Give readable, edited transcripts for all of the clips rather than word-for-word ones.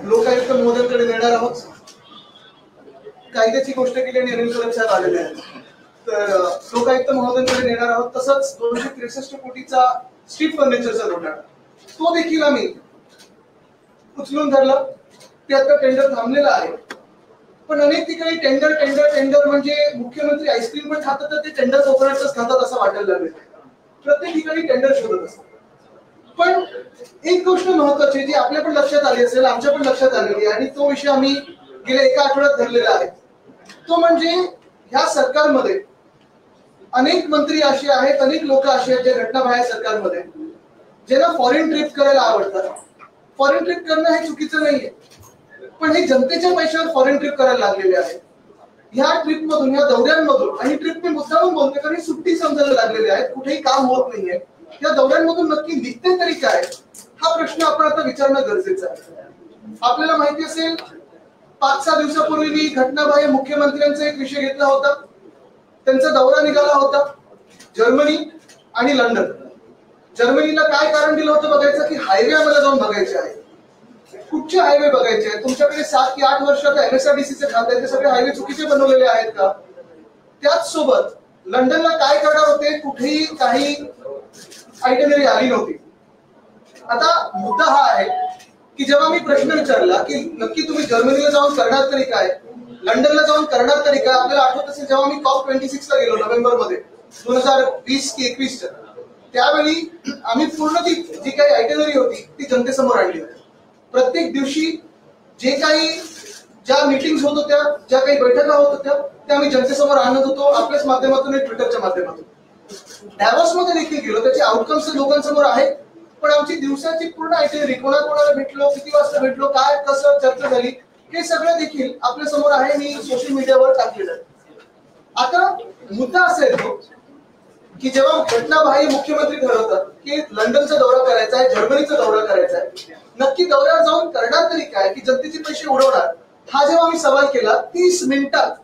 लोकायुक्त महोदयांकडे नेणार आहोत. कायद्याची गोष्ट केली आणि अनिल कदम साहेब आलेले आहेत, तर लोकायुक्त महोदयांकडे नेणार आहोत. तसंच 263 कोटीचा स्ट्रीट फर्निचरचा घोटाळा तो देखील आम्ही उचलून धरलं. ते आता टेंडर थांबलेलं आहे, पण अनेक ठिकाणी टेंडर टेंडर टेंडर म्हणजे मुख्यमंत्री आईस्क्रीम पण खातात तर ते टेंडर कोकोनटच खातात असं वाटायला लागले. प्रत्येक ठिकाणी टेंडर शोधत असतात. पण एक गोष्ट महत्वाची जी आपल्या पण लक्षात आली असेल, आमच्या पण लक्षात आलेली आहे आणि तो विषय आम्ही गेल्या एका आठवड्यात धरलेला आहे, तो म्हणजे ह्या सरकारमध्ये अनेक मंत्री असे आहेत, अनेक लोक असे आहेत जे घटनाबाह्य सरकारमध्ये ज्यांना फॉरेन ट्रिप करायला आवडतात. फॉरेन ट्रिप करणं हे चुकीचं नाहीये, पण हे जनतेच्या पैशावर फॉरेन ट्रिप करायला लागलेले आहेत. ह्या ट्रिप मधून, ह्या दौऱ्यांमधून, आणि ट्रिप मी मुद्दामून बोलते कारण सुट्टी समजायला लागलेले आहेत, कुठेही काम होत नाहीये. या दौऱ्यांमधून नक्की निघते तरी काय, हा प्रश्न आपण आता विचारणं गरजेचं आहे. आपल्याला माहिती असेल 5-6 दिवसापूर्वी मी घटनाबाह्य मुख्यमंत्र्यांचा एक विषय घेतला होता. त्यांचा दौरा निघाला होता जर्मनी आणि लंडन. जर्मनीला काय कारण दिलं होतं बघायचं की हायवे आम्हाला जाऊन बघायचे आहे. कुठचे हायवे बघायचे आहेत? तुमच्याकडे 7 की 8 वर्षात MSRDCचे खाते ते सगळे हायवे चुकीचे बनवलेले आहेत का? त्याच सोबत लंडनला काय करणार होते, कुठेही काही आयडिनरी आली नव्हती. आता मुद्दा हा आहे की जेव्हा मी प्रश्न विचारला की नक्की तुम्ही जर्मनीला जाऊन करणार तरी काय, लंडनला जाऊन करणार तरी काय, आपल्याला आठवत असेल जेव्हा मी COP26 ला गेलो नोव्हेंबरमध्ये 2020 की 21, त्यावेळी आम्ही पूर्ण ती जी काही आयडिनरी होती ती जनतेसमोर आणली होती. प्रत्येक दिवशी जे काही ज्या मीटिंग्स होत होत्या, ज्या काही बैठका होत होत्या त्या आम्ही जनतेसमोर आणत होतो, आपल्याच माध्यमातून, ट्विटरच्या माध्यमातून. डॅव्हॉस मध्ये देखील गेलो, त्याचे आउटकम्स लोकांसमोर आहेत, पण आमची दिवसाची पूर्ण आयडिनरी, कोणाकोणाला भेटलो, किती वाजता भेटलो, काय कसं चर्चा झाली, हे सगळं देखील आपल्या समोर आहे. मी सोशल मीडियावर टाकलेलं आहे. आता मुद्दा असा येतो की जेव्हा घटनाबाह्य मुख्यमंत्री ठरवतात की लंडनचा दौरा करायचा आहे, जर्मनीचा दौरा करायचा आहे, नक्की दौऱ्यावर जाऊन करणार तरी काय की जनतेचे पैसे उडवणार, हा जेव्हा आम्ही सवाल केला 30 मिनिटात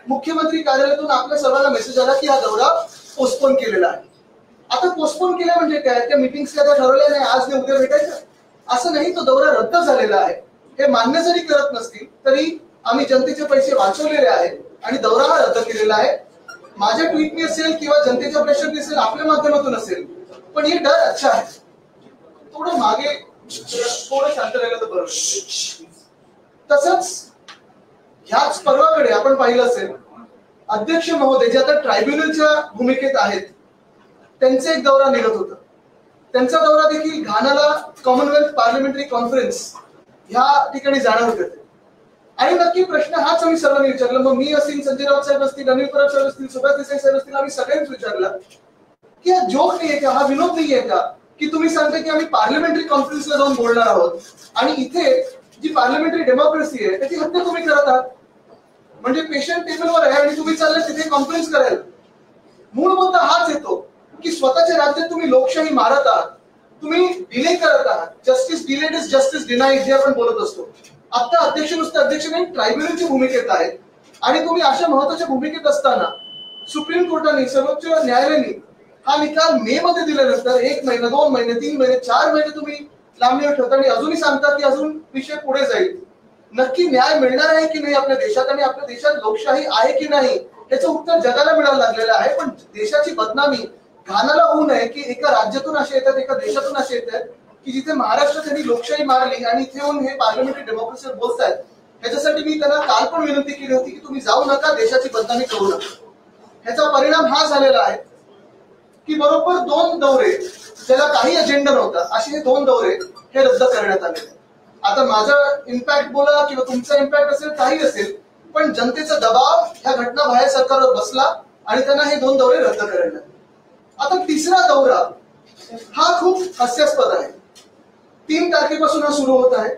मुख्यमंत्री कार्यालयातून आपल्या सर्वांना मेसेज आला की हा दौरा पोस्टपोन केलेला आहे. आता पोस्टपोन केलं म्हणजे काय, त्या मीटिंग्स काय ठरवल्या नाही आज नाही उद्या भेटायचं असं नाही, तो दौरा रद्द झालेला आहे. हे मान्य जरी करत नसतील तरी आम्ही जनतेचे पैसे वाचवलेले आहेत आणि दौरा हा रद्द केलेला आहे. माझ्या ट्विटने असेल किंवा जनतेच्या प्रेशरने असेल, आपल्या माध्यमातून असेल, पण हे डर अच्छा आहे. थोडं मागे थोडं शांत राहिलं तर बरं. तसंच ह्याच पर्वाकडे आपण पाहिलं असेल अध्यक्ष महोदय जे आता ट्रायब्युनलच्या भूमिकेत आहेत त्यांचा एक दौरा निघत होता. त्यांचा दौरा देखील घानाला कॉमनवेल्थ पार्लमेंटरी कॉन्फरन्स ह्या ठिकाणी जाणार होते. आणि नक्की प्रश्न हाच आम्ही सर्वांनी विचारला. मग मी असतील, संजय राऊत साहेब असतील, अनिल परब साहेब असतील, सुभाष देसाई साहेब असतील, आम्ही सगळ्यांनीच विचारला की हा जोक नाहीये का, हा विनोद नाहीये का की तुम्ही सांगता की आम्ही पार्लमेंटरी कॉन्फरन्सला जाऊन बोलणार आहोत आणि इथे जी पार्लमेंटरी डेमोक्रेसी आहे त्याची हत्या तुम्ही करत आहात. म्हणजे पेशंट टेबलवर आहे आणि तुम्ही चालले तिथे कॉन्फरन्स करायला. मूळ मुद्दा हाच येतो की स्वतःच्या राज्यात तुम्ही लोकशाही मारत आहात, तुम्ही डिले करत आहात. Justice delayed is justice denied जे आपण बोलत असतो. आता अध्यक्ष नुसते अध्यक्ष नाही, ट्रायब्युनलची भूमिकेत आहेत आणि तुम्ही अशा महत्वाच्या भूमिकेत असताना सुप्रीम कोर्टाने, सर्वोच्च न्यायालयाने हा निकाल मे मध्ये दिल्यानंतर 1 महिना, 2 महिने, 3 महिने, 4 महिने तुम्ही लांबणीवर ठेवता आणि अजूनही सांगता की अजून विषय पुढे जाईल. नक्की न्याय मिळणार आहे की नाही आपल्या देशात आणि आपल्या देशात लोकशाही आहे की नाही याचं उत्तर जगाला मिळायला लागलेलं आहे. पण देशाची बदनामी घानाला होऊ नये की एका राज्यातून असे येतात, एका देशातून असे येतात की जिथे महाराष्ट्रात त्यांनी लोकशाही मारली आणि इथे येऊन हे पार्लमेंटरी डेमोक्रेसीवर बोलतायत. ह्याच्यासाठी मी त्यांना काल पण विनंती केली होती की तुम्ही जाऊ नका, देशाची बदनामी करू नका. ह्याचा परिणाम हा झालेला आहे की बरोबर 2 दौरे ज्याला काही अजेंडा नव्हता असे हे 2 दौरे हे रद्द करण्यात आले. आता माझा इम्पॅक्ट बोला किंवा तुमचा इम्पॅक्ट असेल, काही असेल, पण जनतेचा दबाव ह्या घटनाबाह्य सरकारवर बसला आणि त्यांना हे 2 दौरे रद्द करायला. आता तिसरा दौरा हा खूप हास्यास्पद आहे. 3 तारखेपासून हा सुरू होत आहे.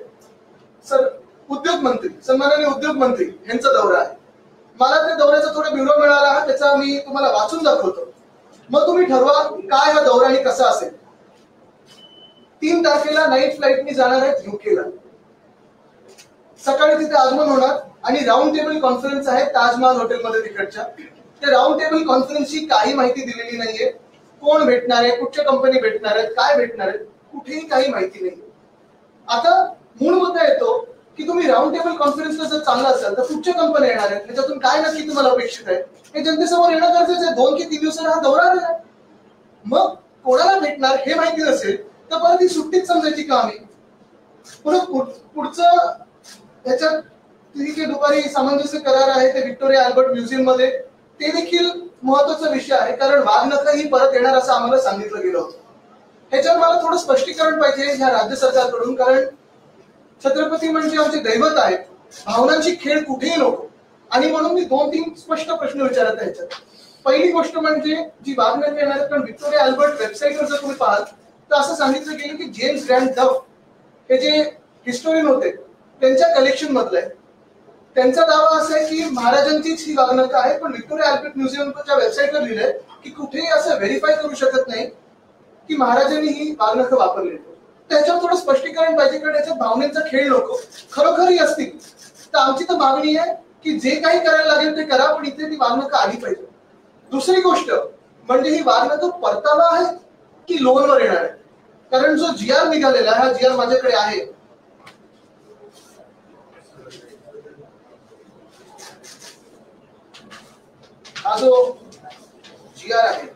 उद्योग मंत्री, सन्माननीय उद्योग मंत्री यांचा दौरा आहे. मला त्या दौऱ्याचा थोडा ब्युरो मिळाला, त्याचा मी तुम्हाला वाचून दाखवतो. मग तुम्ही ठरवा काय हा दौरा आणि कसा असेल. 3 तारखेला नाईट फ्लाईटनी जाणार आहेत युकेला. सकाळी तिथे आगमन होणार आणि राऊंड टेबल कॉन्फरन्स आहे ताजमहाल हॉटेलमध्ये तिकडच्या. त्या राऊंड टेबल कॉन्फरन्सची काही माहिती दिलेली नाहीये. कोण भेटणार आहे, कुठच्या कंपनी भेटणार आहेत, काय भेटणार आहेत, कुठेही काही माहिती नाही. आता मूळ मुद्दा येतो की तुम्ही राऊंड टेबल कॉन्फरन्सला जर चांगला असाल तर कुठच्या कंपन्या येणार आहेत, त्याच्यातून काय नक्की तुम्हाला अपेक्षित आहे हे जनतेसमोर येणं गरजेचं आहे. 2 की 3 दिवसांना हा दौरा आलेला आहे. मग कोणाला भेटणार हे माहिती नसेल तर परत ही सुट्टीच समजायची का आम्ही? पुढचं त्याच्यात जे दुपारी सामंजस्य करार आहे ते व्हिक्टोरिया अल्बर्ट म्युझियम मध्ये, ते देखील महत्वाचा विषय आहे, कारण वाघनख ही परत येणार असं आम्हाला सांगितलं गेलं होतं. ह्याच्यावर मला थोडं स्पष्टीकरण पाहिजे ह्या राज्य सरकारकडून, कारण छत्रपती म्हणजे आमचे दैवत आहेत, भावनांची खेळ कुठेही नको. आणि म्हणून मी 2-3 स्पष्ट प्रश्न विचारत आहे ह्याच्यात. पहिली गोष्ट म्हणजे जी वाघनख येणार आहे, पण व्हिक्टोरिया अल्बर्ट वेबसाईटवर जर तुम्ही पाहाल तर असं सांगितलं गेलं की जेम्स ग्रँड डफ हे जे हिस्टोरियन होते त्यांच्या कलेक्शन मधलं आहे. त्यांचा दावा असा आहे की महाराजांचीच ही वाघनख आहे, पण व्हिक्टोरिया अल्बर्ट म्युझियमच्या वेबसाईटवर लिहिलंय की कुठेही असं व्हेरीफाय करू शकत नाही की महाराजांनी ही वाघनख वापरली. त्याच्यावर थोडं स्पष्टीकरण पाहिजे, कारण याच्यात भावनेचा खेळ नको. खरोखरही असतील तर आमची तर मागणी आहे की जे काही करायला लागेल ते करा, पण इथे ती वाघनख आली पाहिजे. दुसरी गोष्ट म्हणजे ही वाघनख परतावा आहे की लोनवर येणार आहे, कारण जो GR निघालेला हा GR माझ्याकडे आहे, हा जो GR आहे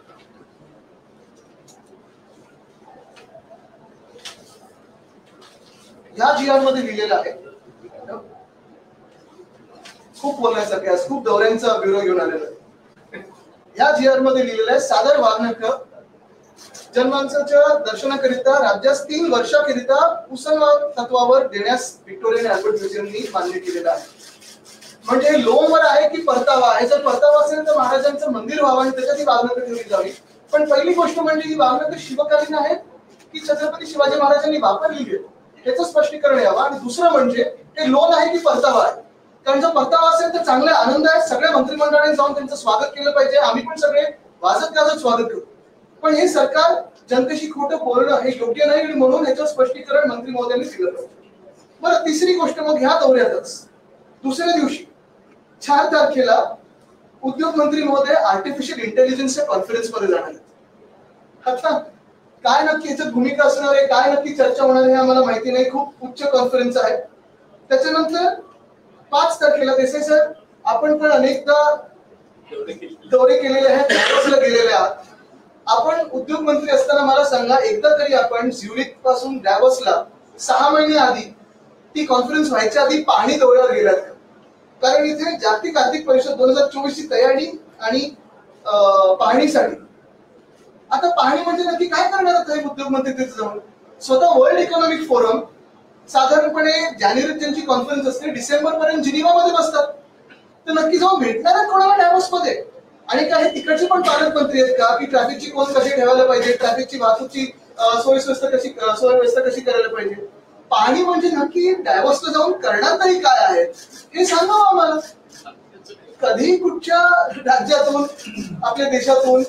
ह्या GR मध्ये लिहिलेलं आहे. खूप बोलण्यासारखे आहे, खूप दौऱ्यांचा ब्युरो घेऊन आलेला आहे. या GR मध्ये लिहिलेलं आहे सादर वाघनख जन्मांच्या दर्शनाकरिता राज्यास 3 वर्षाकरिता मुसलमान तत्वावर देण्यास व्हिक्टोरिया अल्बर्ट म्युझियमनी मान्य केलेलं आहे. म्हणजे लोनवर आहे की परतावा आहे? जर परतावा असेल तर महाराजांचं मंदिर व्हावं आणि त्याच्यात ही वाघनख ठेवली जावी. पण पहिली गोष्ट म्हणजे ही वाघनख शिवकालीन आहे की छत्रपती शिवाजी महाराजांनी वापरली गेली याचं स्पष्टीकरण यावं. आणि दुसरं म्हणजे हे लोन आहे की परतावा आहे? कारण जर परतावा असेल तर चांगले आनंद आहे, सगळ्या मंत्रिमंडळाने जाऊन त्यांचं स्वागत केलं पाहिजे, आम्ही पण सगळे वाजत गाजत स्वागत करू. पण हे सरकार जनतेशी खोटं बोलणं हे योग्य नाही आणि म्हणून ह्याचं स्पष्टीकरण मंत्री महोदयांनी दिलं पाहिजे. बरं, तिसरी गोष्ट मग ह्या दौऱ्यातच दुसऱ्या दिवशी 4 तारखेला उद्योग मंत्री महोदय आर्टिफिशियल इंटेलिजन्सच्या कॉन्फरन्स मध्ये जाणार आहेत. आता काय नक्की याच्यात भूमिका असणार आहे, काय नक्की चर्चा होणार आहे आम्हाला माहिती नाही. खूप उच्च कॉन्फरन्स आहे. त्याच्यानंतर 5 तारखेला देसाई सर आपण पण अनेकदा दौरे केलेले आहेत, डॅवोसला गेलेले आहात. आपण उद्योग मंत्री असताना मला सांगा, एकदा तरी आपण झ्युरिक पासून डॅवोसला 6 महिने आधी ती कॉन्फरन्स व्हायच्या आधी पाहणी दौऱ्यावर गेलात का? कारण इथे जागतिक आर्थिक परिषद 2024 ची तयारी आणि पाहणीसाठी. आता पाहणी म्हणजे नक्की काय करणार आहेत उद्योग मंत्री तिथे जाऊन? स्वतः वर्ल्ड इकॉनॉमिक फोरम साधारणपणे जानेवारीत त्यांची कॉन्फरन्स असते, डिसेंबर पर्यंत जिनिव्हामध्ये बसतात. तर नक्की जाऊन भेटणार आहेत कोणाला डॅवोस मध्ये? आणि काही तिकडचे पण पालकमंत्री आहेत का की ट्रॅफिकची कोण कशी ठेवायला पाहिजे, ट्रॅफिकची वाहतूकची सोयीव्यवस्था कशी करायला पाहिजे? पाहणी म्हणजे नक्की डॅवोसला जाऊन करणार तरी काय आहे हे सांगावं आम्हाला. कधी कुठच्या राज्यातून आपल्या देशातून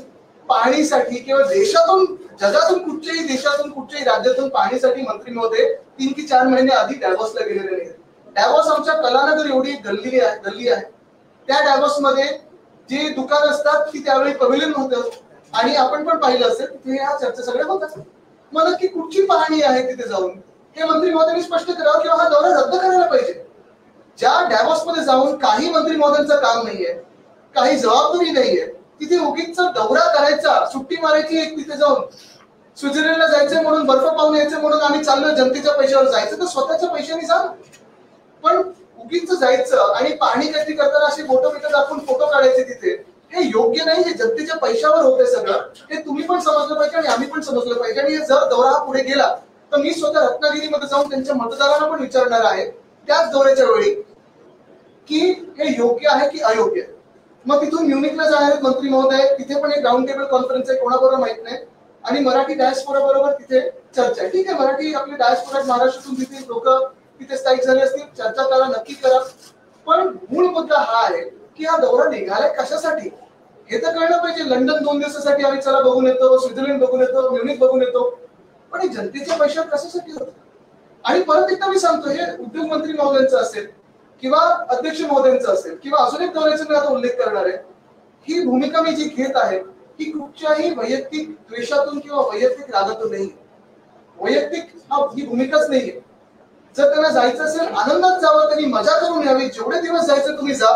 पाहणीसाठी किंवा देशातून जगातून कुठच्याही देशातून कुठच्याही राज्यातून पाहणीसाठी मंत्री महोदय 3 की 4 महिने आधी डॅवोसला गेलेले नाही. डॅवोस आमच्या कलानगर एवढी गल्ली आहे. त्या डॅवोस मध्ये जे दुकान असतात ती त्यावेळी पवेलियन होतं आणि आपण पण पाहिलं असेल तिथे ह्या चर्चा सगळ्या होतात. मग नक्की कुठची पाहणी आहे तिथे जाऊन हे मंत्री महोदयांनी स्पष्ट करावं किंवा हा दौरा रद्द करायला पाहिजे. ज्या डॅवोस मध्ये जाऊन काही मंत्री महोदयांचं काम नाहीये, काही जबाबदारी नाहीये, तिथे उगीच दौरा करायचा, सुट्टी मारायची एक तिथे जाऊन. स्वित्झर्लंडला जायचंय म्हणून, बर्फ पाहून यायचं म्हणून आम्ही चाललोय जनतेच्या पैशावर जायचं तर स्वतःच्या पैशाने जा. पण उगीच जायचं आणि पाहणी काहीतरी करताना असे फोटो दाखवून फोटो काढायचे तिथे, हे योग्य नाही. हे जनतेच्या पैशावर होते सगळं, हे तुम्ही पण समजलं पाहिजे आणि आम्ही पण समजलं पाहिजे. आणि जर दौरा हा पुढे गेला तर मी स्वतः रत्नागिरीमध्ये जाऊन त्यांच्या मतदारांना पण विचारणार आहे त्याच दौऱ्याच्या वेळी की हे योग्य आहे की अयोग्य आहे. मग तिथून म्युनिकला जाणार आहेत मंत्री महोदय, तिथे पण एक राऊंड टेबल कॉन्फरन्स आहे, कोणाबरोबर माहित नाही. आणि मराठी डायस्पोरा बरोबर तिथे चर्चा आहे. ठीक आहे, मराठी आपली डायस्पोरा महाराष्ट्रातून तिथे लोक तिथे स्थायिक झाले असतील, चर्चा करा, नक्की करा. पण मूळ मुद्दा हा आहे की हा दौरा निघालाय कशासाठी हे तर कळलं पाहिजे. लंडन 2 दिवसासाठी आम्ही चला बघून येतो, स्वित्झर्लंड बघून येतो, म्युनिक बघून येतो, पण हे जनतेच्या पैशात कशासाठी होतं? आणि परत एकदा मी सांगतो, हे उद्योग मंत्री महोदयांचं असेल किंवा अध्यक्ष महोदयांचं असेल किंवा अजून एक दौऱ्याचा मी आता उल्लेख करणार आहे, ही भूमिका मी जी घेत आहे ही कुठच्याही वैयक्तिक द्वेषातून किंवा वैयक्तिक रागातून नाही. वैयक्तिक ही भूमिकाच नाहीये. जर त्यांना जायचं असेल आनंदात जावं, त्यांनी मजा करून यावी, जेवढे दिवस जायचं तुम्ही जा,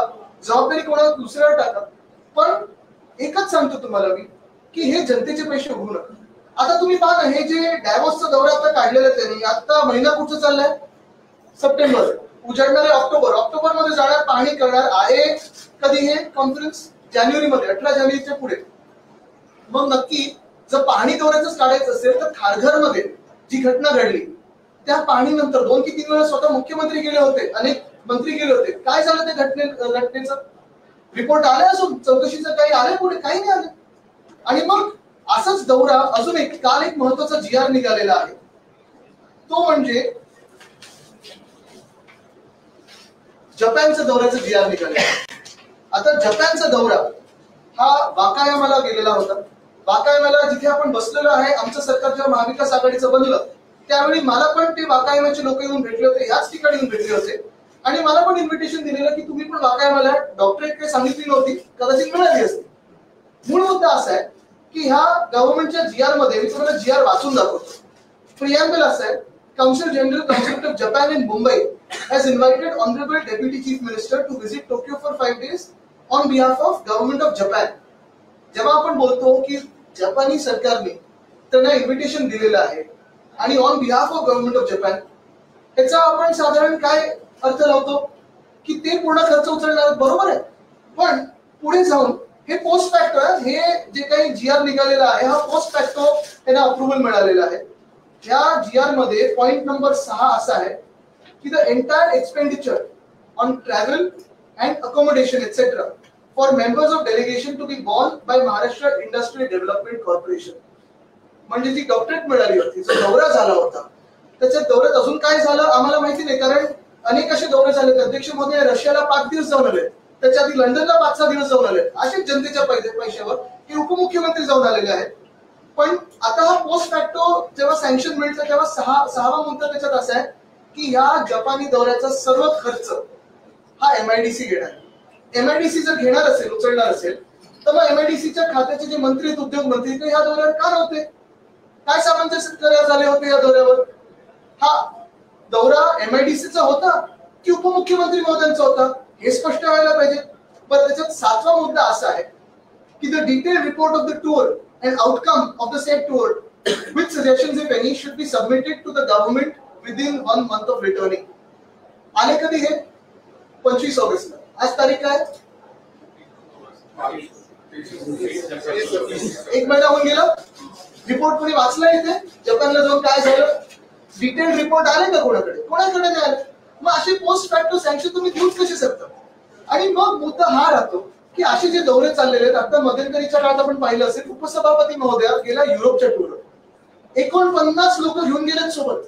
जबाबदारी कोणाला दुसऱ्यावर टाका. पण एकच सांगतो तुम्हाला मी की हे जनतेचे पैसे होऊ नका. आता तुम्ही पहा ना, हे जे डॅव्होसचा दौरा आता काढलेला त्यांनी, आता महिना कुठचा चाललाय? सप्टेंबर, उजाडणारे ऑक्टोबर मध्ये जाणार, पाहणी करणार आहे. कधी हे कॉन्फरन्स? जानेवारीमध्ये, 18 जानेवारीच्या पुढे. मग नक्की जर पाहणी दौऱ्याच काढायचं असेल तर खारघरमध्ये जी घटना घडली त्या पाहणीनंतर 2 की 3 वेळा स्वतः मुख्यमंत्री गेले होते, अनेक मंत्री गेले होते. काय झालं त्या घटनेचं? रिपोर्ट आले असून चौकशीचं काही आले पुढे? काही नाही आले. आणि मग असाच दौरा अजून काल एक महत्वाचा GR निघालेला आहे, तो म्हणजे जपानचा दौऱ्याचा GR निघालेला. आता जपानचा दौरा हा वाकायामाला गेलेला होता. वाकायामाला जिथे आपण बसलेलो आहे, आमचं सरकार जेव्हा महाविकास आघाडीचं बनलं त्यावेळी मला पण ते वाकायामाचे लोक येऊन भेटले होते, याच ठिकाणी येऊन भेटले होते. आणि मला पण इन्व्हिटेशन दिलेलं की तुम्ही पण वाकायामाला. डॉक्टरेट काही सांगितली नव्हती, कदाचित मिळाली असती. मूळ मुद्दा असा आहे की ह्या गव्हर्नमेंटच्या GR मध्ये, मी तुम्हाला GR वाचून दाखवतो. प्रिॲम्बल असं आहे, council general council of Japan in Mumbai has invited Honorable Deputy Chief Minister to visit Tokyo for 5 days on behalf of Government of Japan. जेव्हा आपण बोलतो की जपानी सरकारने त्यांना इन्व्हिटेशन दिलेलं आहे आणि on behalf of government of Japan, याचा आपण साधारण काय अर्थ लावतो की ते पूर्ण खर्च उचलणार, बरोबर आहे. पण पुढे जाऊन हे पोस्ट फॅक्टो, हे जे काही GR निघालेला आहे हा पोस्ट फॅक्टो त्यांना अप्रुव्हल मिळालेला आहे. या GR मध्ये पॉइंट नंबर 6 असा आहे की the entire expenditure on travel and accommodation etcetera for members of delegation to be borne by Maharashtra Industrial Development Corporation. म्हणजे जी डॉक्टरेट मिळाली होती, जो दौरा झाला होता, त्याच्या दौऱ्यात अजून काय झालं आम्हाला माहिती नाही, कारण अनेक असे दौरे झाले. अध्यक्ष महोदय रशियाला 5 दिवस जाऊन आले, त्याच्या आधी लंडनला 5-6 दिवस जाऊन आले. असेच जनतेच्या पैशावर हे उपमुख्यमंत्री जाऊन आलेले आहेत. पण आता हा पोस्ट फॅक्टो जेव्हा सँक्शन मिळतं तेव्हा 6वा मुद्दा त्याच्यात असा आहे की ह्या जपानी दौऱ्याचा सर्व खर्च हा MIDC घेणार. MIDC जर घेणार असेल, उचलणार असेल, तर मग MIDCच्या खात्याचे जे मंत्री आहेत, उद्योग मंत्री, ते ह्या दौऱ्यावर का नव्हते? काय सामंजस्य करार झाले होते या दौऱ्यावर? हा दौरा MIDCचा होता की उपमुख्यमंत्री महोदयांचा होता? हे स्पष्ट व्हायला पाहिजे. पण त्याच्यात 7वा मुद्दा असा आहे की the detail report of the tour and outcome of the said tour with suggestions if any should be submitted to the government within 1 month of returning. आले कधी हे? 25 ऑगस्टला. आज तारीख काय? 1 महिना होऊन गेला. रिपोर्ट कोणी वाचला इथे? जपानला जाऊन काय झालं? डिटेल रिपोर्ट आले का कोणाकडे? कोणाकडे नाही आले. मग असे पोस्ट फॅक्टो सँक्शन तुम्ही देऊच कसे शकता? आणि मग मुद्दा हा राहतो की असे जे दौरे चाललेले आहेत, आता मध्यंतरीच्या काळात आपण पाहिलं असेल, उपसभापती महोदया गेला युरोपच्या टूरवर. 49 लोक घेऊन गेलेत सोबत.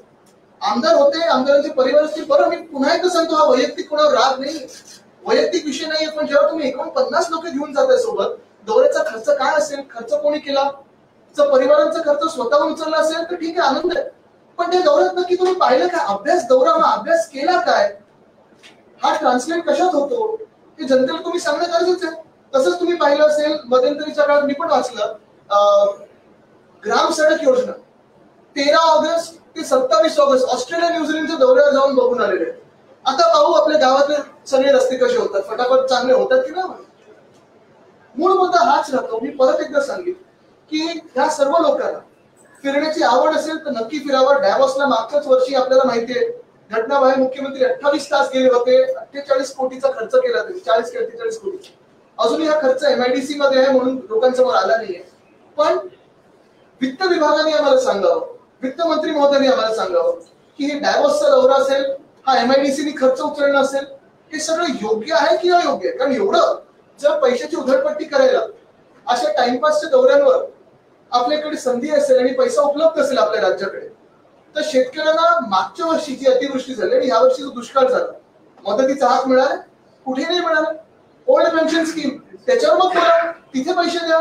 आमदार होते, आमदारांचे परिवार असतील. बरं, मी पुन्हा एकदा सांगतो, हा वैयक्तिक कोणावर राग नाही, वैयक्तिक विषय नाहीये. पण जेव्हा तुम्ही 49 लोक घेऊन जाताय सोबत, दौऱ्याचा खर्च काय असेल, खर्च कोणी केला? जर परिवारांचा खर्च स्वतःहून उचलला असेल तर ठीक आहे, आनंद आहे. पण त्या दौऱ्यात नक्की तुम्ही पाहिलं काय? अभ्यास दौरा, मग अभ्यास केला काय? हा ट्रान्सलेट कशात होतो हे जनतेला तुम्ही सांगणं गरजेचं आहे. तसंच तुम्ही पाहिलं असेल, मध्यंतरीच्या काळात मी पण वाचलं, ग्राम सडक योजना 13 ऑगस्ट ते 27 ऑगस्ट ऑस्ट्रेलिया न्यूझीलंडच्या दौऱ्यावर जाऊन बघून आलेले. आता पाहू आपल्या गावातले सगळे रस्ते कसे होतात, फटाफट चांगले होतात की नाही. मूळ मुद्दा हाच राहतो. मी परत एकदा सांगेन की ह्या सर्व लोकांना फिरण्याची आवड असेल तर नक्की फिरावं. डॅव्होसला मागच्याच वर्षी आपल्याला माहितीये घटनाबाहेर मुख्यमंत्री 28 तास गेले होते. 48 कोटीचा खर्च केला त्यांनी, 40 ते 48 कोटी. अजूनही हा खर्च MIDC मध्ये आहे म्हणून लोकांसमोर आला नाहीये. पण वित्त विभागाने आम्हाला सांगावं, वित्त मंत्री महोदयांनी आम्हाला सांगावं की हे डॅव्होसचा दौरा असेल, हा MIDCने खर्च उचलणं असेल, हे सगळं योग्य आहे की अयोग्य आहे. कारण एवढं जर पैशाची उधळपट्टी करायला अशा टाइमपासच्या दौऱ्यांवर आपल्याकडे संधी असेल आणि पैसा उपलब्ध असेल आपल्या राज्याकडे, तर शेतकऱ्यांना मागच्या वर्षी जी अतिवृष्टी झाली आणि ह्या वर्षी जो दुष्काळ झाला, मदतीचा हात मिळाला? कुठे नाही मिळाला. ओल्ड पेन्शन स्कीम, त्याच्यावर मग बोला, तिथे पैसे द्या.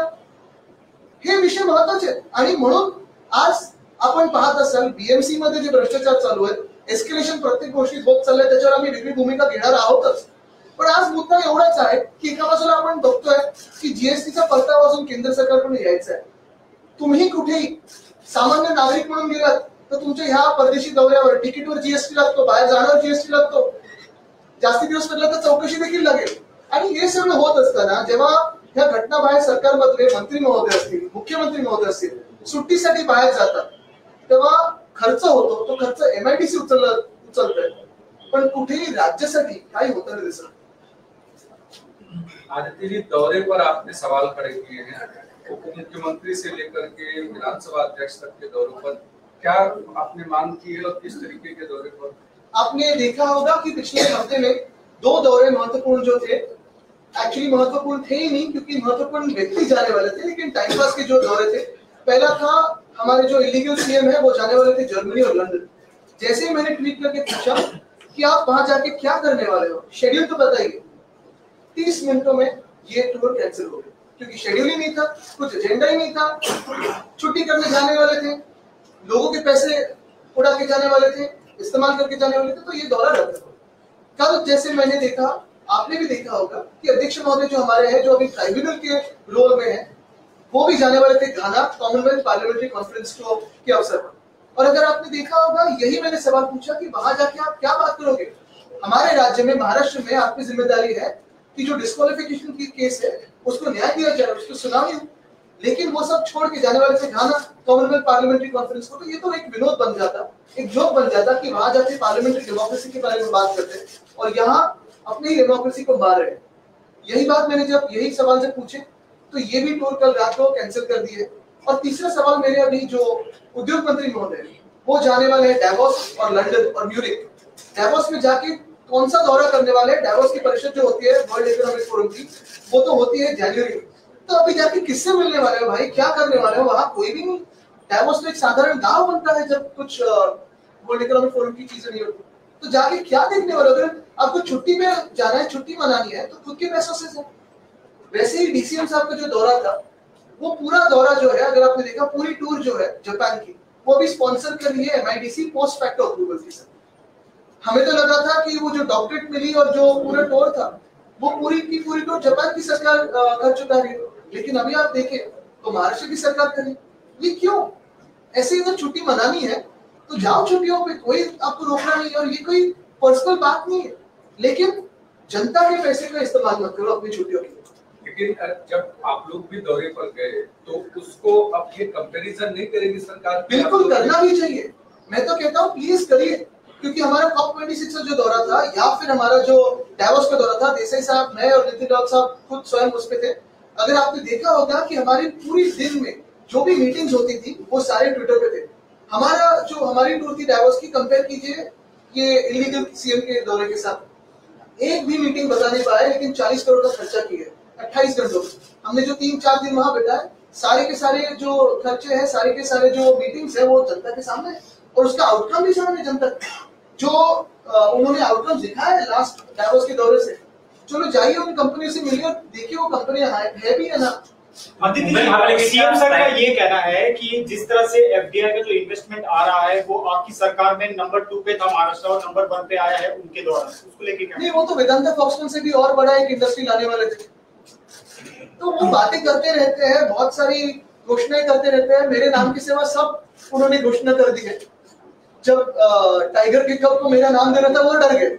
हे विषय महत्वाचे आहेत. आणि म्हणून आज आपण पाहत असाल BMC मध्ये जे भ्रष्टाचार चालू आहे, एस्केलेशन प्रत्येक गोष्टीत होत चाललंय, त्याच्यावर आम्ही वेगळी भूमिका घेणार आहोतच. पण आज मुद्दा एवढाच आहे की एका बाजूला आपण बघतोय की GSTचा परतावा अजून केंद्र सरकारकडून यायचा आहे. तुम्ही कुठेही सामान्य नागरिक म्हणून गेलात तर तुमच्या ह्या परदेशी दौऱ्यावर तिकीटवर जीएसटी लागतो, बाहेर जाण्यावर जीएसटी लागतो, जास्ती दिवस पडला तर चौकशी देखील लागेल. आणि हे सगळं होत असताना जेव्हा ह्या घटना बाहेर सरकारमधले मंत्री महोदय असतील, मुख्यमंत्री महोदय असतील, सुट्टीसाठी बाहेर जातात, तेव्हा खर्च होतो. तो खर्च एमआयडीसी उचलतोय, पण कुठेही राज्यासाठी काही होताना दिसत. आदित्य जी, दौरे पर आपने सवाल खड़े किए हैं, उप मुख्यमंत्री से लेकर के विधानसभा अध्यक्ष तक के दौरों पर क्या आपने मांग की है और किस तरीके के दौरे पर? आपने देखा होगा कि पिछले हफ्ते में 2 दौरे महत्वपूर्ण जो थे, एक्चुअली महत्वपूर्ण थे ही नहीं क्योंकि महत्वपूर्ण व्यक्ति जाने वाले थे, लेकिन टाइम पास के जो दौरे थे, पहला था हमारे जो इलीगल सीएम है वो जाने वाले थे जर्मनी और लंदन. जैसे ही मैंने ट्वीट करके पूछा कि आप वहां जाके क्या करने वाले हो, शेड्यूल तो बताइए, 30 मिनटों में ये टूर कैंसिल हो गया क्योंकि शेड्यूल ही नहीं था, कुछ एजेंडा ही नहीं था, छुट्टी करने जाने वाले थे, लोगों के पैसे उड़ा के जाने वाले थे, इस्तेमाल करके जाने वाले थे, तो ये दौरा रद्द हो. कल जैसे मैंने देखा, आपने भी देखा होगा कि अध्यक्ष महोदय जो हमारे हैं, जो अभी ट्राइब्यूनल के रोल में है, वो भी जाने वाले थे घाना कॉमनवेल्थ पार्लियामेंट्री कॉन्फ्रेंस के अवसर पर. और अगर आपने देखा होगा, यही मैंने सवाल पूछा कि वहां जाके आप क्या बात करोगे. हमारे राज्य में, महाराष्ट्र में आपकी जिम्मेदारी है कि जो डिस्क्वालिफिकेशन की केस है उसको न्याय दिया जाए, उसको सुनाई हो. लेकिन वो सब छोड़ के जाने वाले थे घाना कॉमनवेल्थ पार्लियामेंट्री कॉन्फ्रेंस को. तो ये तो एक विनोद बन जाता, एक जोक बन जाता कि वहां जाके पार्लियामेंट्री डेमोक्रेसी के बारे में बात करते हैं और यहाँ अपनी डेमोक्रेसी को मार रहे हैं. यही बात मैंने जब यही सवाल जब पूछे तो ये भी टूर कल रात को कैंसिल कर दिए. और तीसरा सवाल मेरे अभी जो उद्योग मंत्री महोदय वो जाने वाले हैं डावोस और लंदन और म्यूनिक. डावोस में जाके कौन सा दौरा करने वाले हैं? डावोस की परिषद जो होती है वर्ल्ड इकोनॉमिक फोरम की, वो तो होती है जनवरी में. तो अभी जाके किससे मिलने वाले हो भाई, क्या करने वाले हो? वहां कोई भी नहीं. डावोस तो एक साधारण गांव बनता है जब कुछ वर्ल्ड इकोनॉमिक फोरम की चीजें नहीं होती. तो जाके क्या देखने वाले? अगर आपको छुट्टी में जाना है, छुट्टी मनानी है, तो खुद के पैसों से जाए. वैसे ही डीसीएम साहब का जो दौरा था, वो पूरा दौरा जो है, अगर आपने देखा, पूरी टूर जो है जापान की, वो भी स्पॉन्सर कर रही है एमआईडीसी पोस्ट फैक्टो अप्रूवल के साथ. हमें तो लगा था कि वो जो डॉक्टरेट मिली और जो पूरा टूर था, वो पूरी की पूरी टूर जापान की सरकार कर चुका है. लेकिन अभी आप देखें तो महाराष्ट्र की सरकार करे. ये क्यों? ऐसे ही अगर छुट्टी मनानी है तो जाओ छुट्टियों पे, कोई आपको रोकना नहीं. और ये कोई पर्सनल बात नहीं है, लेकिन जनता के पैसे का इस्तेमाल मत करो अपनी छुट्टियों के लिए. लेकिन जब आप लोग भी दौरे पर गए तो उसको अब ये कंपैरिजन नहीं करेगी सरकार? बिल्कुल करना भी चाहिए. मैं तो कहता हूँ प्लीज करिए, क्योंकि हमारा COP26 का जो दौरा था या फिर हमारा जो डावोस का दौरा था, देसाई साहब, मैं और नितिन राउत साहब खुद स्वयं उस पे थे. अगर आपने देखा होगा कि हमारी पूरी दिन में जो भी मीटिंग्स होती थी वो सारे ट्विटर पे थे. हमारा जो हमारी टूर थी डावोस की, कंपेयर कीजिए ये इलीगल सीएम के दौरे के साथ. एक भी मीटिंग बता नहीं पाए, लेकिन 40 करोड़ का खर्चा किया 28 घंटों में. हमने जो 3-4 दिन वहां बिताए, सारे के सारे जो खर्चे हैं, सारे के सारे जो मीटिंग्स है, वो जनता के सामने है. और उसका आउटकम भी सामने जनता जो उन्होंने आउटकम दिखाया है लास्ट डावोस के दौरे से. चलो जाइए उन कंपनी से मिलिए, देखिए वो कंपनियां है भी है ना. सीएम सर का ये कहना है कि जिस तरह से एफडीआई का जो इन्वेस्टमेंट आ रहा है वो आपकी सरकार में नंबर 2 पे था महाराष्ट्र और नंबर 1 पे आया है उनके द्वारा, उसको लेके क्या? नहीं, वो तो वेदांता फॉक्सकॉन से भी और बड़ा एक इंडस्ट्री लाने वाले थे. तो वो बातें करते रहते हैं, बहुत सारी घोषणाएं करते रहते हैं. मेरे नाम के सिवा सब उन्होंने घोषणा कर दी है. जब टाइगर के कप को मेरा नाम देना था वो डर गए.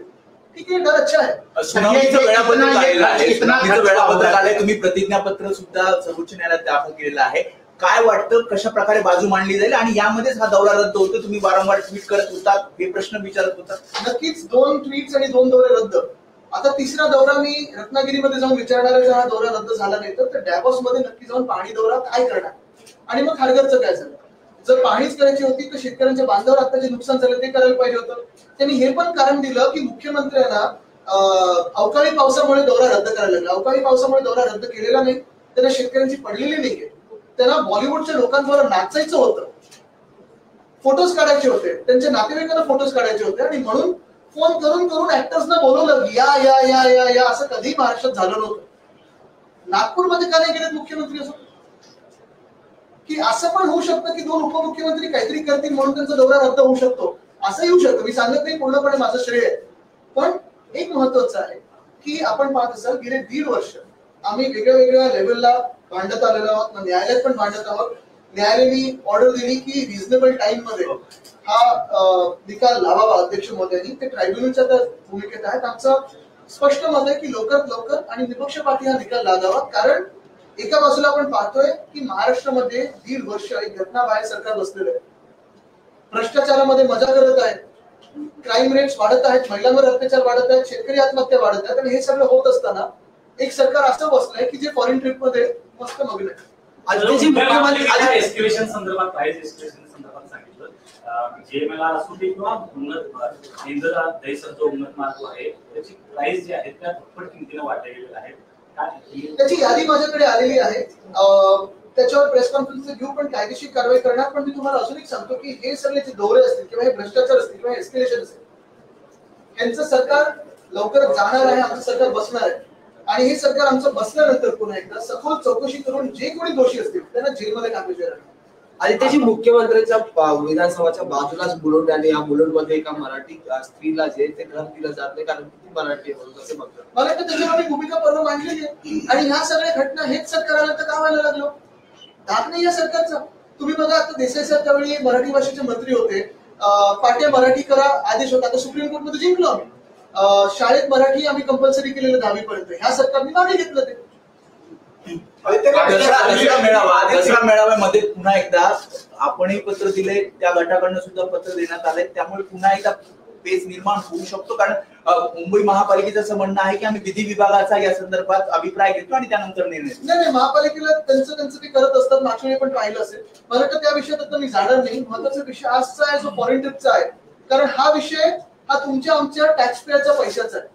ठीक है, डर अच्छा है. सुनावणीचं वेळापत्रक आलेलं आहे, सुनावणीचं वेळापत्रक आलंय, तुम्ही प्रतिज्ञापत्र सुद्धा सर्वोच्च न्यायालयात दाखल केलेलं आहे. काय वाटतं, कशा प्रकारे बाजू मांडली जाईल आणि यामध्येच हा दौरा रद्द होतो? तुम्ही वारंवार ट्विट करत होता, हे प्रश्न विचारत होता. नक्कीच 2 ट्विट्स आणि 2 दौरे रद्द. आता तिसरा दौरा मी रत्नागिरीमध्ये जाऊन विचारणार आहे, जर हा दौरा रद्द झाला नाही तर डावोस मध्ये नक्की जाऊन पाहणी दौरा काय करणार आणि मग खारघरचं काय झालं. जर पाहणीच करायची होती तर शेतकऱ्यांच्या बांधावर आता जे नुकसान झालं ते करायला पाहिजे होतं. त्यांनी हे पण कारण दिलं की मुख्यमंत्र्यांना अवकाळी पावसामुळे दौरा रद्द करायला लागला. अवकाळी पावसामुळे दौरा रद्द केलेला नाही, त्यांना शेतकऱ्यांची पडलेली नाहीये. त्यांना बॉलिवूडच्या लोकांबरोबर नाचायचं होतं, फोटोज काढायचे होते, त्यांच्या नातेवाईकांना फोटोज काढायचे होते आणि म्हणून फोन करून करून ऍक्टर्सना बोलवलं, या या या या या असं कधी महाराष्ट्रात झालं नव्हतं. नागपूरमध्ये का नाही गेलेत मुख्यमंत्री? असं की असं पण होऊ शकतं की 2 उपमुख्यमंत्री काहीतरी करतील म्हणून त्यांचा दौरा रद्द होऊ शकतो, असं येऊ शकतं. मी सांगत नाही, पूर्णपणे माझं श्रेय आहे. पण एक महत्वाचं आहे की आपण पाहत असाल गेले 1.5 वर्ष आम्ही वेगळ्या वेगळ्या लेवलला भांडत आलेलो आहोत, न्यायालयात पण भांडत आहोत. न्यायालयाने ऑर्डर दिली की रिझनेबल टाइम मध्ये हा निकाल लावावा अध्यक्ष महोदयांनी. ते ट्रायब्युनलच्या त्या भूमिकेत आहेत. आमचं स्पष्ट मत आहे की लवकरात लवकर आणि निपक्षपाती हा निकाल लागावा. कारण एका बाजूला आपण पाहतोय की महाराष्ट्रामध्ये 1.5 वर्ष एक घटनाबाह्य सरकार बसलेलं आहे. भ्रष्टाचारामध्ये मजा करत आहे, क्राईम रेट्स वाढत आहेत, महिलांवर अत्याचार वाढत आहेत, शेतकरी आत्महत्या वाढत आहेत. आणि हे सगळं होत असताना एक सरकार असं बसलंय की जे फॉरेन ट्रिप मध्ये मस्त मग्न आहे. एस्केलेशन संदर्भात प्राइस एस्केलेशन संदर्भात सांगितलं, जे मला असुदी किंवा उन्नत इंधन देशाचा जो उन्नत मार्ग आहे त्याची प्राइस जी आहे त्या दुप्पट किमतीने वाढल्या गेलेल्या आहेत. त्याची यादी माझ्याकडे आलेली आहे. त्याच्यावर प्रेस कॉन्फरन्स घेऊ, पण कायदेशीर कारवाई करणार. पण मी तुम्हाला अजून एक सांगतो की हे सगळे जे दौरे असतील किंवा हे भ्रष्टाचार असतील किंवा एस्केलेशन असेल, यांचं सरकार लवकरच जाणार आहे, आमचं सरकार बसणार आहे. आणि हे सरकार आमचं बसल्यानंतर पुन्हा एकदा सखोल चौकशी करून जे कोणी दोषी असतील त्यांना जेलमध्ये टाकले. आणि त्याची मुख्यमंत्र्यांच्या विधानसभाच्या बाजूलाच बुलढाणा आणि या बुलढाण्यामध्ये एका मराठी स्त्रीला जे ते घर दिलं जात नाही कारण ती मराठी आहे असं बघतात. मला तर त्याच्यावर भूमिका पर्व मांडलेली आहे. आणि ह्या सगळ्या घटना हेच सरकार आलं तर का व्हायला लागलो? धाक नाही या सरकारचा. तुम्ही बघा, आता देसाई साहेब त्यावेळी मराठी भाषेचे मंत्री होते, पाट्या मराठी करा आदेश होता. आता सुप्रीम कोर्ट मध्ये जिंकलो आम्ही. शाळेत मराठी आम्ही कंपल्सरी केलेलं 10वी पर्यंत. ह्या सरकारने मागे घेतलं ते. दसरा मेळाव्यामध्ये पुन्हा एकदा आपणही पत्र दिले, त्या गटाकडनं सुद्धा पत्र देण्यात आले. त्यामुळे पुन्हा एकदा पेच निर्माण होऊ शकतो. कारण मुंबई महापालिकेचं असं म्हणणं आहे की आम्ही विधी विभागाचा या संदर्भात अभिप्राय घेतो आणि त्यानंतर निर्णय. नाही, महापालिकेला त्यांचं ते करत असतात. मागच्या वेळी पण पाहिलं असेल. मला वाटतं त्या विषयात आता मी जाणार नाही. महत्वाचा विषय आजचा आहे जो फॉरेन ट्रिपचा आहे. कारण हा विषय हा तुमच्या आमच्या टॅक्स पेअरच्या पैशाचा आहे.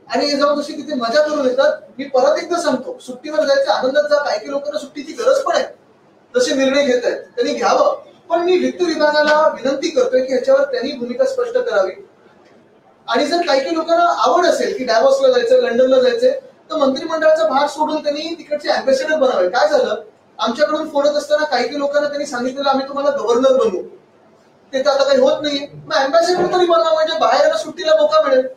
आणि हे जाऊन जशी तिथे मजा करून येतात. मी परत एकदा सांगतो, सुट्टीवर जायचं आनंदात जा. काही लोकांना सुट्टीची गरज पण आहे. जसे निर्णय घेत आहेत त्यांनी घ्यावं. पण मी वित्त विभागाला विनंती करतोय की ह्याच्यावर त्यांनी भूमिका स्पष्ट करावी. आणि जर काही लोकांना आवड असेल की डॅवॉसला जायचं, लंडनला जायचंय, तर मंत्रिमंडळाचा भार सोडून त्यांनी तिकडचे अँबॅसेडर बनावे. काय झालं, आमच्याकडून फोडत असताना काही लोकांना त्यांनी सांगितलेलं आम्ही तुम्हाला गव्हर्नर बनवू. ते तर आता काही होत नाहीये. मग अँबॅसेडर तरी बनवा, म्हणजे बाहेर सुट्टीला मोका मिळेल.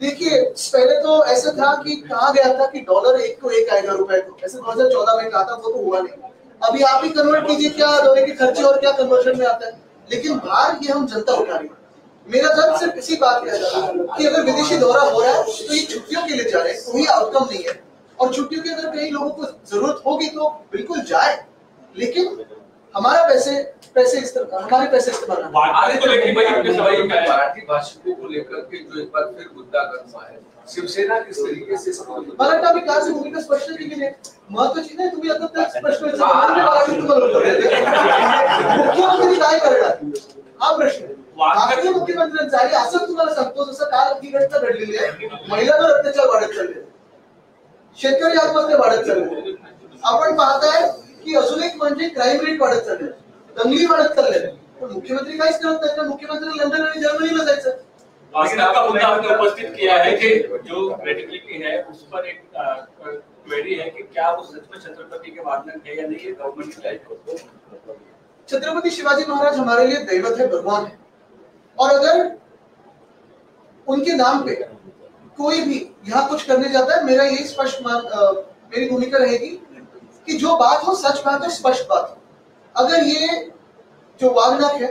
देखिए, पहले तो ऐसा था कि कहा गया था कि डॉलर 1 को 1 आएगा रुपए को. ऐसे 2014 में कहा था, वो तो हुआ नहीं. अभी आप ही कन्वर्ट कीजिए, क्या दौरे के खर्चे और क्या कन्वर्जन में आता है. लेकिन बाहर ये हम जनता उठा रही है. मेरा जब सिर्फ इसी बात किया जा रहा है कि अगर विदेशी दौरा हो रहा है तो ये छुट्टियों के लिए जा रहे हैं, कोई आउटकम नहीं है. और छुट्टियों की अगर कई लोगों को जरूरत होगी तो बिल्कुल जाए, लेकिन हमारे पैसे इस्तेमाल मराठी भाषिकों को लेकर के जो एक बार फिर मुद्दा गर्मा है, शिवसेना किस तरीके से मला वाटतं आम्ही काल भूमिका स्पष्ट केली आहे. महत्वाची नाही, तुम्ही आता ते स्पष्ट मुख्यमंत्री काय करणार हा प्रश्न आहे. मागच्या मुख्यमंत्र्यांचा आहे. असं तुम्हाला सांगतो, जसं काल ही घटना घडलेली आहे, महिलांवर अत्याचार वाढत चालले, शेतकरी आत्महत्या वाढत चालले. आपण पाहताय की अजून एक म्हणजे क्राईम रेट वाढत चालले, दंगली वाढत चालले. पण मुख्यमंत्री काहीच करत नाही. मुख्यमंत्री लंडन आणि जर्मनीला जायचं. आपका मुद्दा आपने उपस्थित किया है कि जो क्रेडिबिलिटी है उस पर एक क्वेरी है कि क्या वो सच में छत्रपति के वादन है या नहीं, ये गवर्नमेंट की लाइफ. छत्रपति शिवाजी महाराज हमारे लिए दैवत है, भगवान है. और अगर उनके नाम पे कोई भी यहाँ कुछ करने जाता है, मेरा यही स्पष्ट मेरी भूमिका रहेगी कि जो बात हो सच बात हो, स्पष्ट बात हो. अगर ये जो वागनाक है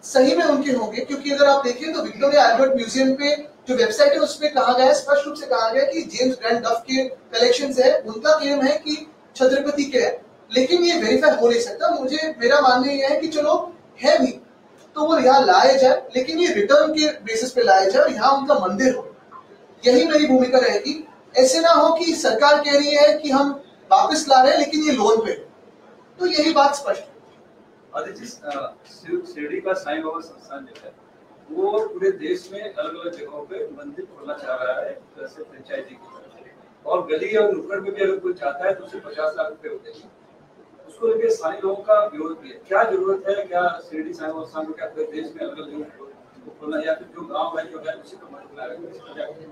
सही में उनके होंगे, क्योंकि अगर आप देखें तो विक्टोरिया अल्बर्ट म्यूजियम पे जो वेबसाइट है उसपे कहा गया है, स्पष्ट रूप से कहा गया कि जेम्स ग्रैंड डफ के कलेक्शंस है. उनका क्लेम है कि छत्रपति के है, लेकिन ये वेरीफाई हो नहीं सकता. मेरा मानना यह है कि चलो है भी तो वो यहाँ लाए जाए, लेकिन ये रिटर्न के बेसिस पे लाए जाए और यहाँ उनका मंदिर हो. यही मेरी भूमिका रहेगी. ऐसे ना हो कि सरकार कह रही है कि हम वापस ला रहे हैं लेकिन ये लोन पे. तो यही बात स्पष्ट है. शिरडी का साईं बाबा संस्थान जो है वो पूरे देश में अलग अलग जगहों पे मंदिर खोलना चाह रहा है, जैसे फ्रेंचाइजी की तरफ से. और गली और नुक्कड़ में भी अगर कोई चाहता है तो उसे 50 लाख रुपए होते हैं. उसको लेकर स्थानीय लोगों का विरोध भी है. क्या जरूरत है, क्या शिरडी साईं बाबा संस्थान को क्या पूरे देश में अलग अलग जगहों खोलना, या फिर जो गाँव है जो है उसी को मदद.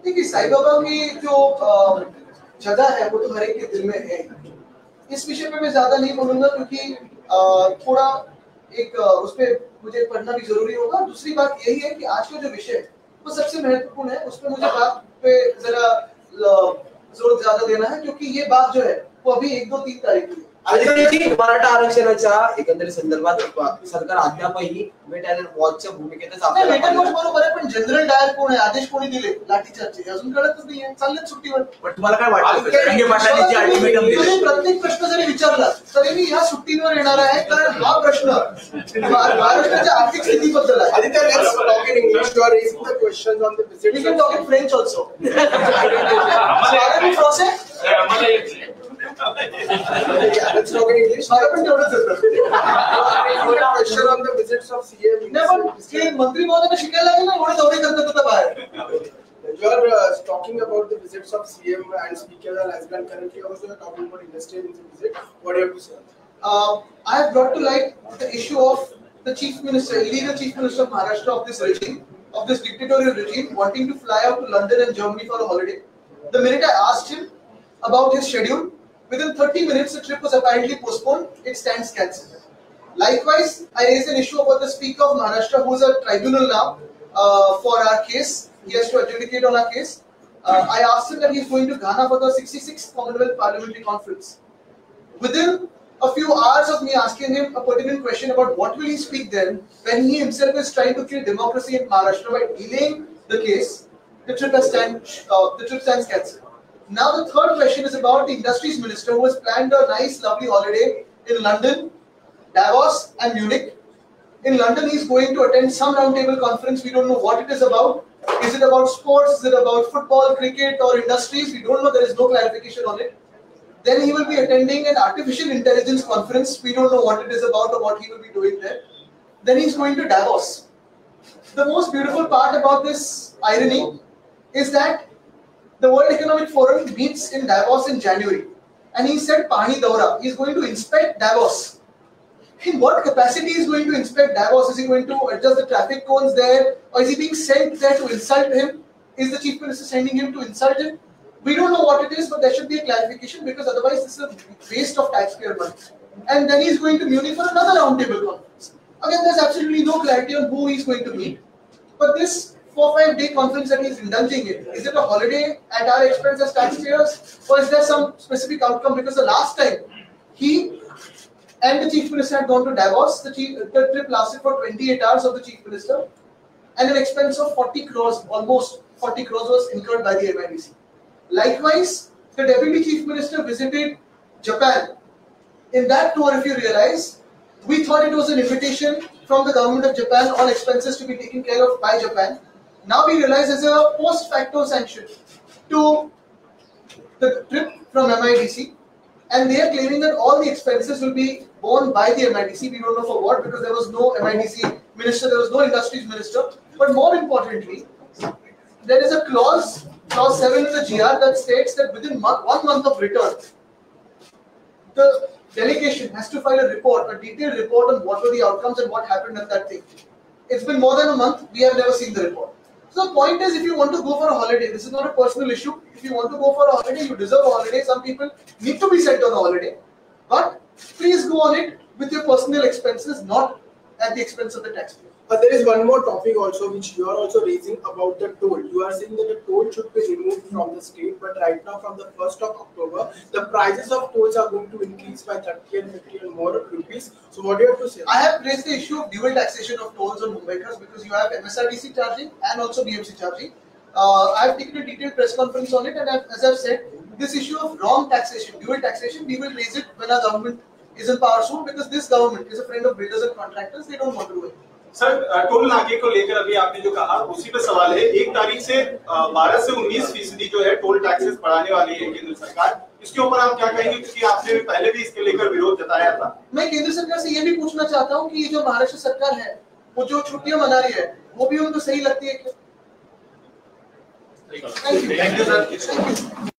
देखिए, साईं बाबा की जो जगह है वो तो हर एक के दिल में है. इस विषय पे मैं ज्यादा नहीं बोलूंगा, क्योंकि थोड़ा एक उस पर मुझे पढ़ना भी जरूरी होगा. दूसरी बात यही है कि आज का जो विषय है वो सबसे महत्वपूर्ण है। उस पर मुझे बात पे जरा जोर ज्यादा देना है, क्योंकि ये बात जो है वो अभी 1, 2, 3 तारीख की है। मराठा आरक्षणाच्या एकंदरीत संदर्भात सरकार अद्यापही वेट अँड वॉचच्या भूमिकेतच वेट अँड वॉच बरोबर आहे, पण जनरल डायर कोण आहे, आदेश कोणी दिले लाठीचार्जचे अजून कळतच नाहीये, चाललेत सुट्टीवर। पण तुम्हाला काय वाटतं रंगे पाटलांनी जे अल्टिमेटम दिले, प्रत्येक प्रश्न जरी विचारला तरी मी ह्या सुट्टीवर येणार आहे, कारण हा प्रश्न महाराष्ट्राच्या आर्थिक स्थितीबद्दल आहे। Aditya, let's talk in English. You are raising the questions on the visit. We can talk in French also. Let's talk in English. Question on the visits of CM. नाही, पण ते मंत्री महोदयांना शिकायला लागेल ना, एवढे दौरे करतात आता बाहेर। You are talking about the visits of CM and Speaker has been currently also talking about industry in the visit. What do you have to say? I have brought to light the issue of the chief minister, illegal chief minister of Maharashtra of this regime, of this dictatorial regime, wanting to fly out to London and Germany for a holiday. The minute I asked him about his schedule, within 30 minutes the trip was apparently postponed. It stands cancelled. Likewise, I raised an issue about the Speaker of Maharashtra, who is a tribunal now for our case. He has to adjudicate on our case. I asked him that he is going to Ghana for the 66th Commonwealth Parliamentary Conference. Within a few hours of me asking him a pertinent question about what will he speak then, when he himself is trying to kill democracy in Maharashtra by delaying the case, the trip stands cancelled. Now the third question is about the industries minister, who has planned a nice, lovely holiday in London, Davos, and Munich. In London, he is going to attend some roundtable conference. We don't know what it is about. Is it about sports? Is it about football, cricket, or industries? We don't know. There is no clarification on it. Then he will be attending an artificial intelligence conference. We don't know what it is about or what he will be doing there. Then he's going to Davos. The most beautiful part about this irony is that the World Economic Forum meets in Davos in January. And he said Pani Daura. He's going to inspect Davos. In what capacity is he going to inspect Davos? Is he going to adjust the traffic cones there? Or is he being sent there to insult him? Is the Chief Minister sending him to insult him? We don't know what it is, but there should be a clarification, because otherwise this is a waste of taxpayer money. And then he's going to Munich for another roundtable conference. Again, there's absolutely no clarity on who he's going to meet. But this 4-5 day conference that he's indulging in, is it a holiday at our expense as taxpayers? Or is there some specific outcome? Because the last time he and the Chief Minister had gone to Davos, the trip lasted for 28 hours of the Chief Minister, and an expense of 40 crores, almost 40 crores was incurred by the MIDC. Likewise, the Deputy Chief Minister visited Japan. In that tour, if you realize, we thought it was an invitation from the government of Japan, all expenses to be taken care of by Japan. Now we realize there's a post facto sanction to the trip from MIDC, and they are claiming that all the expenses will be borne by the MIDC. We don't know for what, because there was no MIDC minister, there was no industries minister. But more importantly, there is a clause 7 in the GR, that states that within 1 month of return, the delegation has to file a report, a detailed report on what were the outcomes and what happened at that thing. It's been more than a month, we have never seen the report. So the point is, if you want to go for a holiday, this is not a personal issue. If you want to go for a holiday, you deserve a holiday. Some people need to be sent on a holiday. But please go on it with your personal expenses, not at the expense of the taxpayer. But there is one more topic also which you are also raising about the toll. You are saying that the toll should be removed from the state, but right now from the 1st of October, the prices of tolls are going to increase by 30 and 50 and more rupees. So what do you have to say? I have raised the issue of dual taxation of tolls on Mumbaikars, because you have MSRTC charging and also BMC charging. I have taken a detailed press conference on it, and as I've said, this issue of wrong taxation, dual taxation, we will raise it when our government is in power soon, because this government is a friend of builders and contractors. They don't want to do it. Sir, toll नाके को लेकर अभी आपने जो कहा उसी पे सवाल है। 1 तारीख से 12 से 19% जो है टोल टैक्सेस बढ़ाने वाली है केंद्र सरकार। इसके ऊपर आप क्या कहेंगे, क्योंकि आपने पहले भी इसके लेकर विरोध जताया था। मैं केंद्र सरकार से ये भी पूछना चाहता हूँ कि ये जो महाराष्ट्र सरकार है, वो जो छुट्टियां मना रही है, वो भी उनको सही लगती है क्या? Thank you sir.